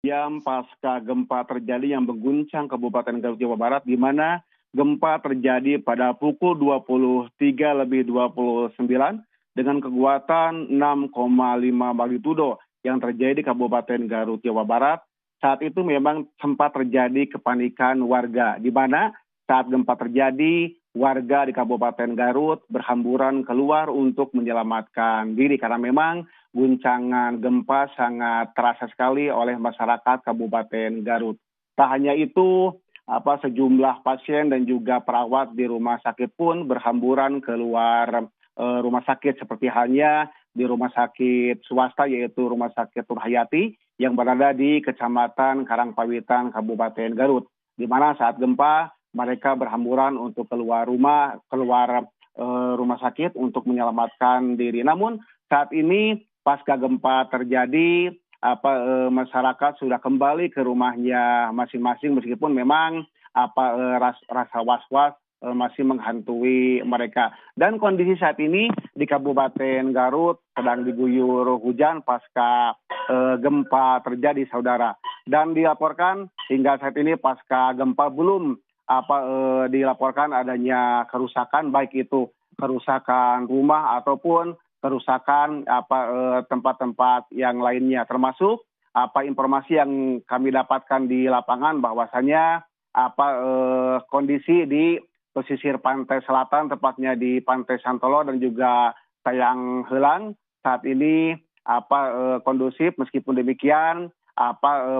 jam pasca gempa terjadi yang mengguncang Kabupaten Garut, Jawa Barat, di mana gempa terjadi pada pukul 23:29 dengan kekuatan 6,5 magnitudo yang terjadi di Kabupaten Garut, Jawa Barat. Saat itu memang sempat terjadi kepanikan warga, di mana saat gempa terjadi, warga di Kabupaten Garut berhamburan keluar untuk menyelamatkan diri karena memang guncangan gempa sangat terasa sekali oleh masyarakat Kabupaten Garut. Tak hanya itu, sejumlah pasien dan juga perawat di rumah sakit pun berhamburan keluar rumah sakit, seperti halnya di rumah sakit swasta yaitu Rumah Sakit Nurhayati yang berada di Kecamatan Karangpawitan, Kabupaten Garut, di mana saat gempa mereka berhamburan untuk keluar rumah sakit untuk menyelamatkan diri. Namun saat ini pasca gempa terjadi, masyarakat sudah kembali ke rumahnya masing-masing meskipun memang rasa was-was masih menghantui mereka. Dan kondisi saat ini di Kabupaten Garut sedang diguyur hujan pasca gempa terjadi, saudara. Dan dilaporkan hingga saat ini pasca gempa belum dilaporkan adanya kerusakan, baik itu kerusakan rumah ataupun kerusakan tempat-tempat yang lainnya, termasuk informasi yang kami dapatkan di lapangan bahwasanya kondisi di pesisir pantai selatan, tepatnya di Pantai Santolo dan juga Sayang Helang saat ini kondusif. Meskipun demikian,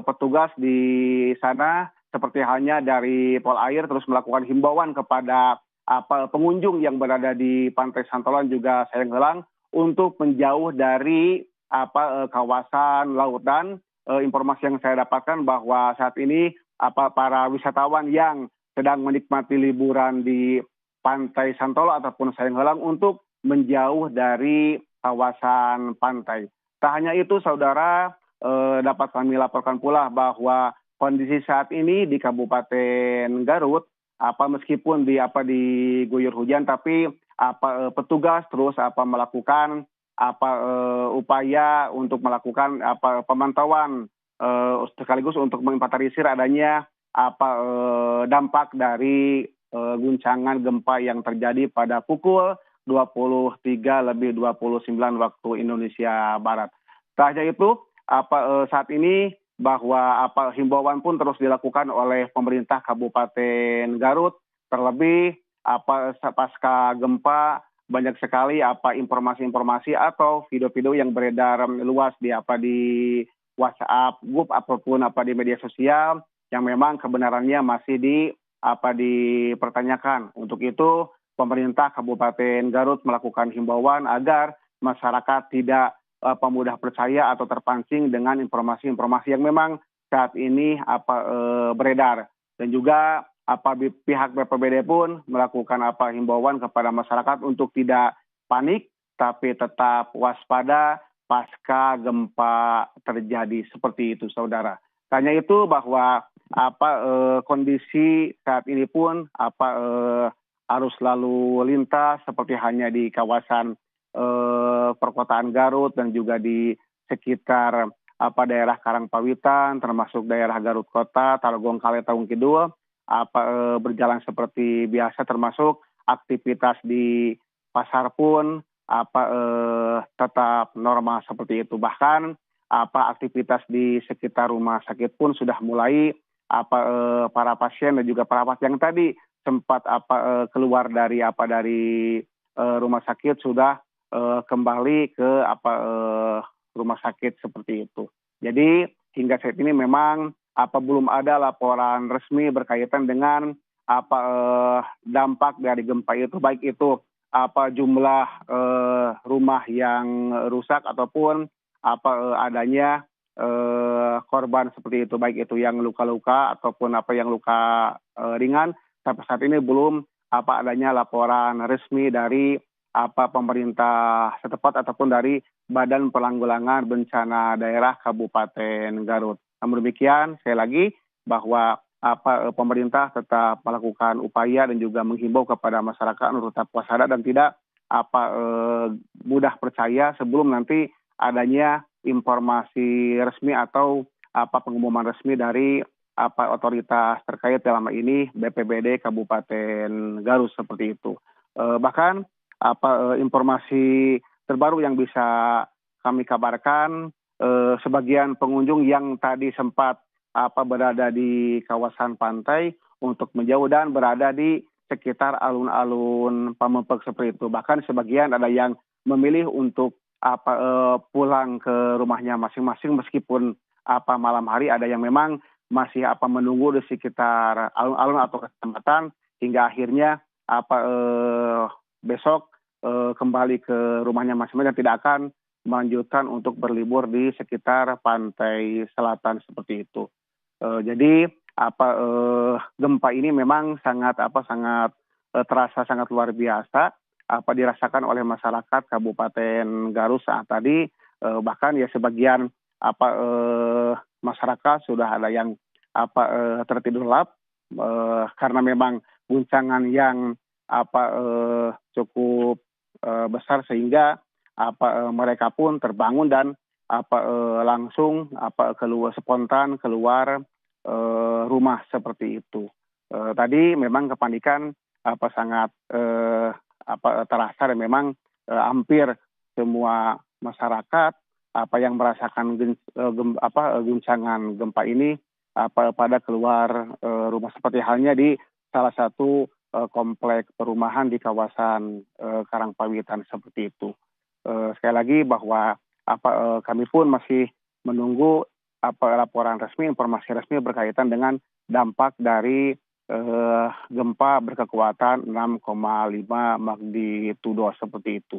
petugas di sana seperti halnya dari Polair terus melakukan himbauan kepada pengunjung yang berada di Pantai Santolo dan juga Sayang Helang untuk menjauh dari kawasan laut. Dan informasi yang saya dapatkan bahwa saat ini para wisatawan yang sedang menikmati liburan di Pantai Santolo ataupun Sayang Helang untuk menjauh dari kawasan pantai. Tak hanya itu, saudara, dapat kami laporkan pula bahwa kondisi saat ini di Kabupaten Garut, meskipun diguyur hujan, tapi petugas terus melakukan upaya untuk melakukan pemantauan sekaligus untuk menginventarisir adanya dampak dari guncangan gempa yang terjadi pada pukul 23:29 waktu Indonesia Barat. Tak hanya itu, saat ini bahwa himbauan pun terus dilakukan oleh pemerintah Kabupaten Garut, terlebih pasca gempa banyak sekali informasi-informasi atau video-video yang beredar luas di WhatsApp, grup ataupun di media sosial yang memang kebenarannya masih dipertanyakan. Untuk itu, pemerintah Kabupaten Garut melakukan himbauan agar masyarakat tidak mudah percaya atau terpancing dengan informasi-informasi yang memang saat ini beredar. Dan juga pihak BPBD pun melakukan himbauan kepada masyarakat untuk tidak panik, tapi tetap waspada pasca gempa terjadi, seperti itu, saudara. Hanya itu bahwa kondisi saat ini pun arus lalu lintas seperti hanya di kawasan perkotaan Garut dan juga di sekitar daerah Karangpawitan, termasuk daerah Garut Kota, Tarogong Kale, Taung Kidul, berjalan seperti biasa, termasuk aktivitas di pasar pun tetap normal seperti itu. Bahkan aktivitas di sekitar rumah sakit pun sudah mulai para pasien dan juga perawat yang tadi sempat keluar dari rumah sakit sudah kembali ke rumah sakit, seperti itu. Jadi hingga saat ini memang belum ada laporan resmi berkaitan dengan dampak dari gempa itu, baik itu jumlah rumah yang rusak ataupun adanya korban seperti itu, baik itu yang luka-luka ataupun yang luka ringan. Sampai saat ini belum adanya laporan resmi dari pemerintah setempat ataupun dari Badan Penanggulangan Bencana Daerah Kabupaten Garut. Namun demikian, sekali lagi bahwa pemerintah tetap melakukan upaya dan juga menghimbau kepada masyarakat untuk tetap waspada dan tidak mudah percaya sebelum nanti adanya informasi resmi atau pengumuman resmi dari otoritas terkait dalam hal ini BPBD Kabupaten Garut seperti itu. Bahkan informasi terbaru yang bisa kami kabarkan, sebagian pengunjung yang tadi sempat berada di kawasan pantai untuk menjauh dan berada di sekitar alun-alun Pamengpeuk seperti itu. Bahkan sebagian ada yang memilih untuk pulang ke rumahnya masing-masing meskipun malam hari, ada yang memang masih menunggu di sekitar alun-alun atau kecamatan hingga akhirnya besok kembali ke rumahnya masing-masing dan tidak akan melanjutkan untuk berlibur di sekitar pantai selatan seperti itu. Jadi gempa ini memang sangat terasa sangat luar biasa dirasakan oleh masyarakat Kabupaten Garut saat tadi. Bahkan ya sebagian masyarakat sudah ada yang tertidur lelap karena memang guncangan yang cukup besar sehingga mereka pun terbangun dan langsung keluar spontan keluar rumah seperti itu. Tadi memang kepanikan sangat terasa dan memang hampir semua masyarakat yang merasakan guncangan gempa ini pada keluar rumah seperti halnya di salah satu komplek perumahan di kawasan Karangpawitan seperti itu. Sekali lagi bahwa kami pun masih menunggu laporan resmi, informasi resmi berkaitan dengan dampak dari gempa berkekuatan 6,5 magnitudo seperti itu.